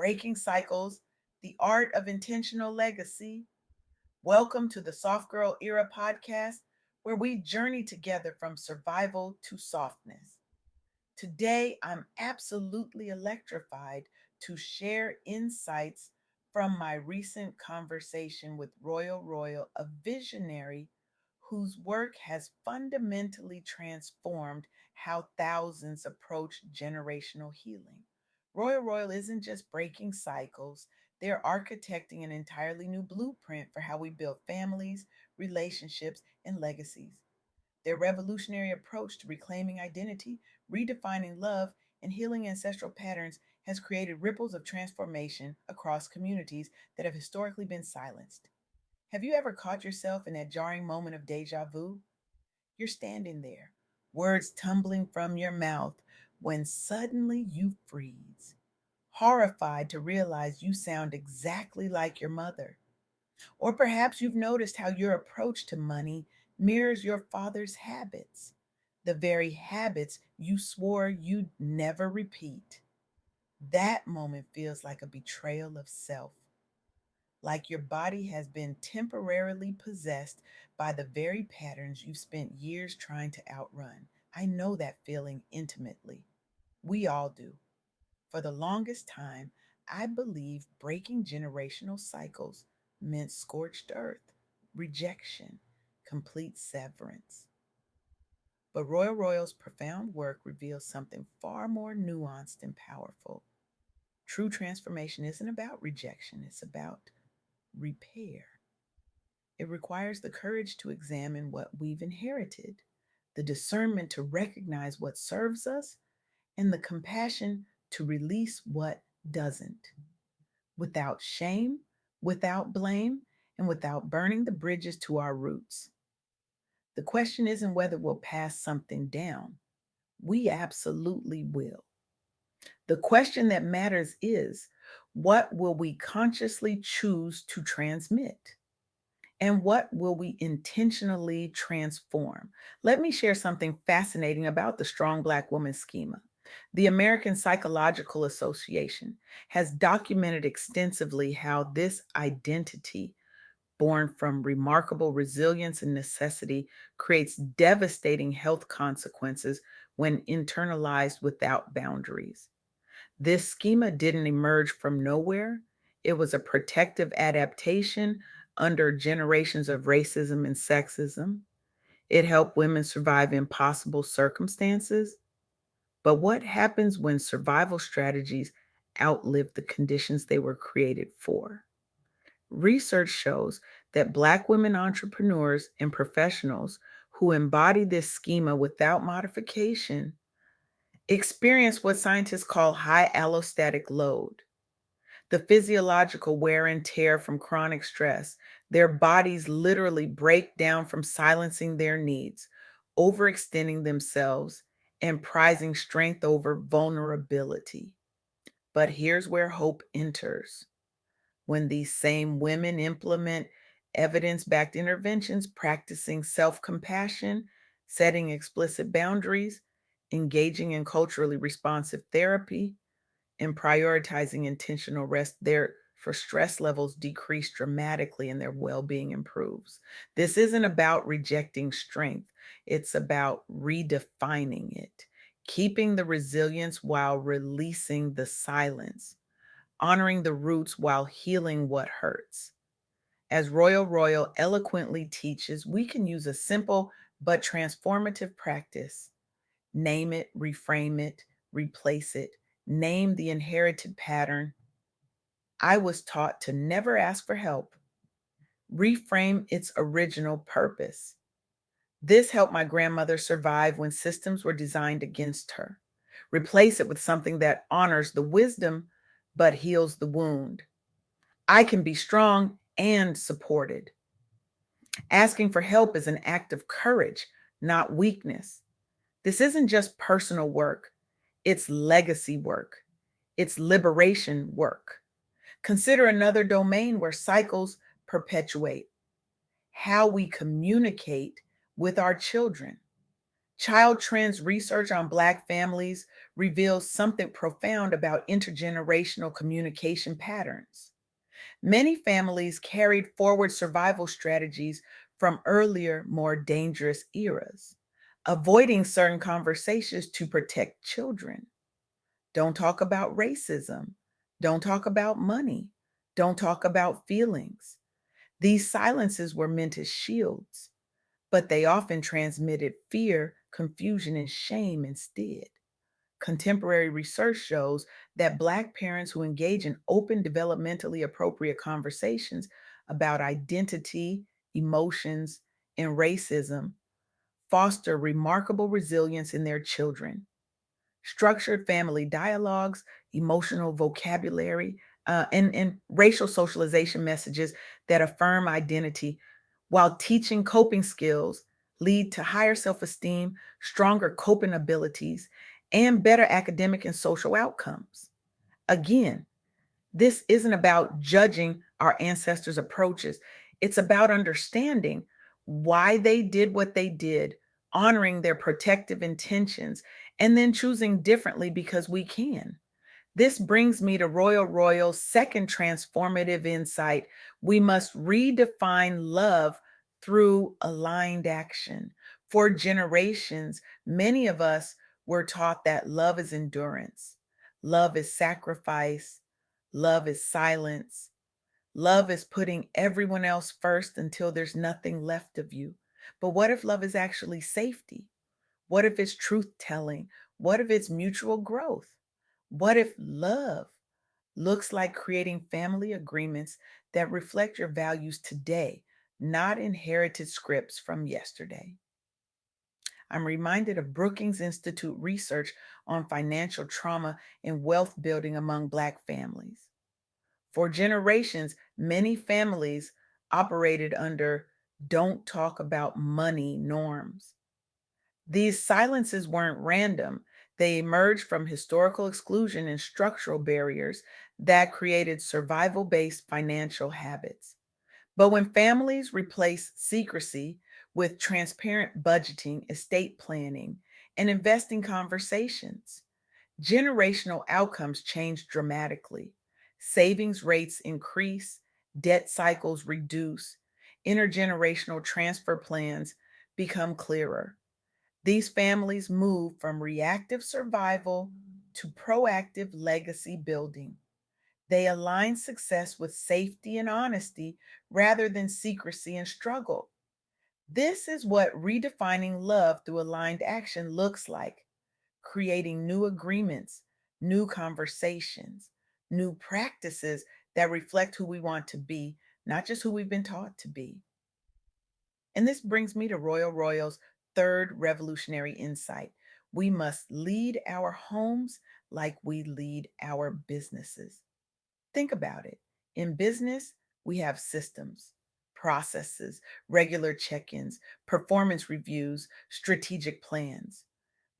Breaking Cycles, the Art of Intentional Legacy. Welcome to the Soft Girl Era podcast, where we journey together from survival to softness. Today, I'm absolutely electrified to share insights from my recent conversation with Royal, a visionary whose work has fundamentally transformed how thousands approach generational healing. Royal isn't just breaking cycles, they're architecting an entirely new blueprint for how we build families, relationships, and legacies. Their revolutionary approach to reclaiming identity, redefining love, and healing ancestral patterns has created ripples of transformation across communities that have historically been silenced. Have you ever caught yourself in that jarring moment of deja vu? You're standing there, words tumbling from your mouth, when suddenly you freeze, horrified to realize you sound exactly like your mother. Or perhaps you've noticed how your approach to money mirrors your father's habits, the very habits you swore you'd never repeat. That moment feels like a betrayal of self, like your body has been temporarily possessed by the very patterns you've spent years trying to outrun. I know that feeling intimately. We all do. For the longest time, I believed breaking generational cycles meant scorched earth, rejection, complete severance. But Royal's profound work reveals something far more nuanced and powerful. True transformation isn't about rejection, it's about repair. It requires the courage to examine what we've inherited, the discernment to recognize what serves us, and the compassion to release what doesn't, without shame, without blame, and without burning the bridges to our roots. The question isn't whether we'll pass something down. We absolutely will. The question that matters is, what will we consciously choose to transmit? And what will we intentionally transform? Let me share something fascinating about the strong Black woman schema. The American Psychological Association has documented extensively how this identity, born from remarkable resilience and necessity, creates devastating health consequences when internalized without boundaries. This schema didn't emerge from nowhere. It was a protective adaptation under generations of racism and sexism. It helped women survive impossible circumstances. But what happens when survival strategies outlive the conditions they were created for? Research shows that Black women entrepreneurs and professionals who embody this schema without modification experience what scientists call high allostatic load, the physiological wear and tear from chronic stress. Their bodies literally break down from silencing their needs, overextending themselves, and prizing strength over vulnerability. But here's where hope enters. When these same women implement evidence backed interventions, practicing self compassion, setting explicit boundaries, engaging in culturally responsive therapy, and prioritizing intentional rest, their for stress levels decrease dramatically and their well-being improves. This isn't about rejecting strength, it's about redefining it, keeping the resilience while releasing the silence, honoring the roots while healing what hurts. As Royal eloquently teaches, we can use a simple but transformative practice. Name it, reframe it, replace it. Name the inherited pattern. I was taught to never ask for help. Reframe its original purpose. This helped my grandmother survive when systems were designed against her. Replace it with something that honors the wisdom but heals the wound. I can be strong and supported. Asking for help is an act of courage, not weakness. This isn't just personal work, it's legacy work, it's liberation work. Consider another domain where cycles perpetuate: how we communicate with our children. Child Trends research on Black families reveals something profound about intergenerational communication patterns. Many families carried forward survival strategies from earlier, more dangerous eras, avoiding certain conversations to protect children. Don't talk about racism. Don't talk about money. Don't talk about feelings. These silences were meant as shields, but they often transmitted fear, confusion, and shame instead. Contemporary research shows that Black parents who engage in open, developmentally appropriate conversations about identity, emotions, and racism foster remarkable resilience in their children. Structured family dialogues, emotional vocabulary, and racial socialization messages that affirm identity while teaching coping skills lead to higher self esteem, stronger coping abilities, and better academic and social outcomes. Again, this isn't about judging our ancestors' approaches, it's about understanding why they did what they did, honoring their protective intentions, and then choosing differently because we can. This brings me to Royal's second transformative insight. We must redefine love through aligned action. For generations, many of us were taught that love is endurance, love is sacrifice, love is silence, love is putting everyone else first until there's nothing left of you. But what if love is actually safety? What if it's truth telling? What if it's mutual growth? What if love looks like creating family agreements that reflect your values today, not inherited scripts from yesterday? I'm reminded of Brookings Institute research on financial trauma and wealth building among Black families. For generations, many families operated under don't talk about money norms. These silences weren't random. They emerged from historical exclusion and structural barriers that created survival based financial habits. But when families replace secrecy with transparent budgeting, estate planning, and investing conversations, generational outcomes change dramatically. Savings rates increase, debt cycles reduce, intergenerational transfer plans become clearer. These families move from reactive survival to proactive legacy building. They align success with safety and honesty rather than secrecy and struggle. This is what redefining love through aligned action looks like, creating new agreements, new conversations, new practices that reflect who we want to be, not just who we've been taught to be. And this brings me to Royal's third revolutionary insight. We must lead our homes like we lead our businesses. Think about it. In business, we have systems, processes, regular check ins, performance reviews, strategic plans.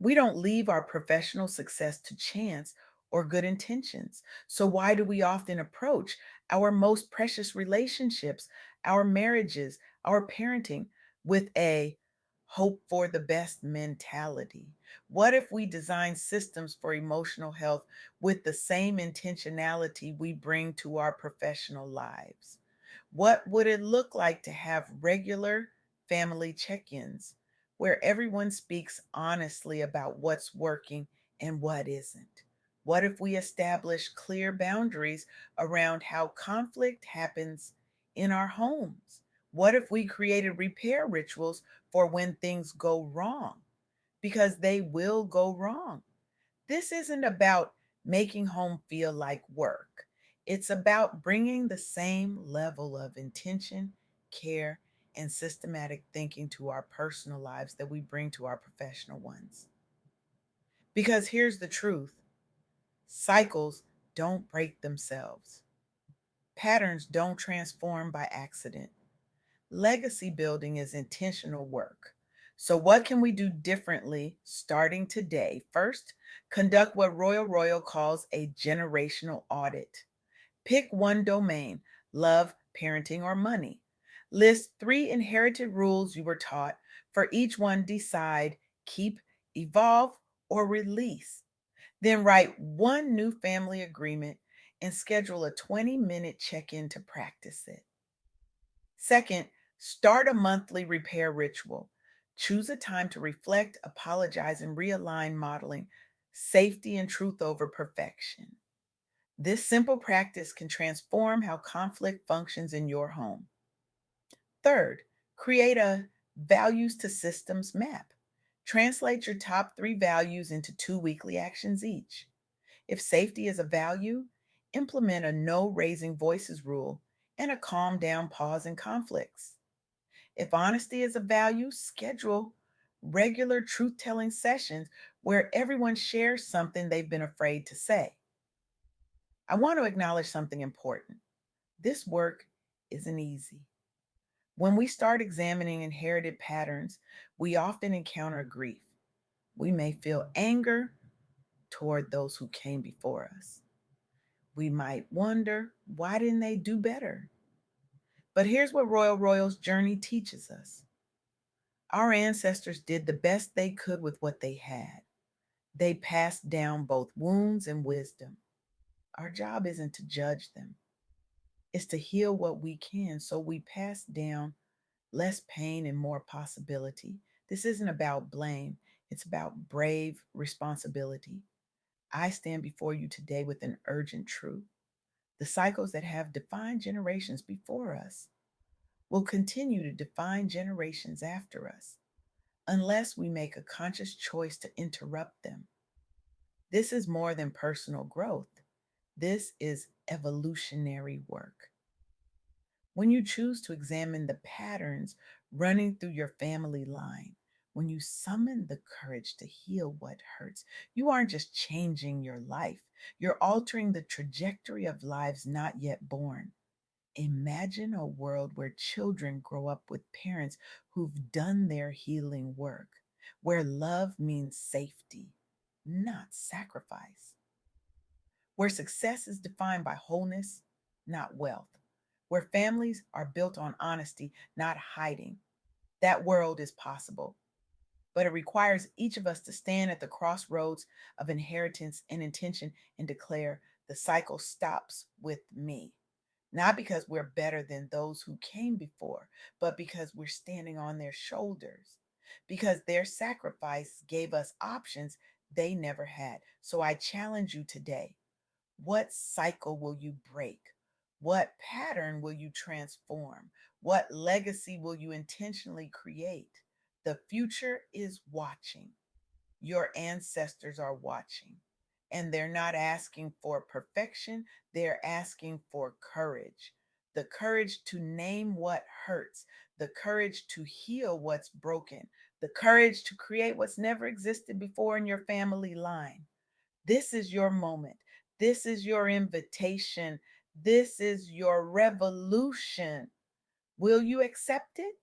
We don't leave our professional success to chance or good intentions. So, why do we often approach our most precious relationships, our marriages, our parenting, with a hope for the best mentality? What if we design systems for emotional health with the same intentionality we bring to our professional lives? What would it look like to have regular family check ins where everyone speaks honestly about what's working and what isn't? What if we establish clear boundaries around how conflict happens in our homes? What if we created repair rituals for when things go wrong? Because they will go wrong. This isn't about making home feel like work. It's about bringing the same level of intention, care, and systematic thinking to our personal lives that we bring to our professional ones. Because here's the truth: cycles don't break themselves, patterns don't transform by accident. Legacy building is intentional work. So, what can we do differently starting today? First, conduct what Royal calls a generational audit. Pick one domain: love, parenting, or money. List three inherited rules you were taught. For each one, decide, keep, evolve, or release. Then write one new family agreement and schedule a 20-minute check in to practice it. Second, start a monthly repair ritual. Choose a time to reflect, apologize, and realign, modeling safety and truth over perfection. This simple practice can transform how conflict functions in your home. Third, create a values to systems map. Translate your top 3 values into 2 weekly actions each. If safety is a value, implement a no raising voices rule and a calm down pause in conflicts. If honesty is a value, schedule regular truth telling sessions where everyone shares something they've been afraid to say. I want to acknowledge something important. This work isn't easy. When we start examining inherited patterns, we often encounter grief. We may feel anger toward those who came before us. We might wonder, why didn't they do better? But here's what Royal Royal's journey teaches us. Our ancestors did the best they could with what they had. They passed down both wounds and wisdom. Our job isn't to judge them, it's to heal what we can so we pass down less pain and more possibility. This isn't about blame, it's about brave responsibility. I stand before you today with an urgent truth. The cycles that have defined generations before us will continue to define generations after us unless we make a conscious choice to interrupt them. This is more than personal growth, this is evolutionary work. When you choose to examine the patterns running through your family line, when you summon the courage to heal what hurts, you aren't just changing your life, you're altering the trajectory of lives not yet born. Imagine a world where children grow up with parents who've done their healing work, where love means safety, not sacrifice, where success is defined by wholeness, not wealth, where families are built on honesty, not hiding. That world is possible, but it requires each of us to stand at the crossroads of inheritance and intention and declare the cycle stops with me. Not because we're better than those who came before, but because we're standing on their shoulders, because their sacrifice gave us options they never had. So I challenge you today, what cycle will you break? What pattern will you transform? What legacy will you intentionally create? The future is watching. Your ancestors are watching. And they're not asking for perfection, they're asking for courage. The courage to name what hurts, the courage to heal what's broken, the courage to create what's never existed before in your family line. This is your moment. This is your invitation. This is your revolution. Will you accept it?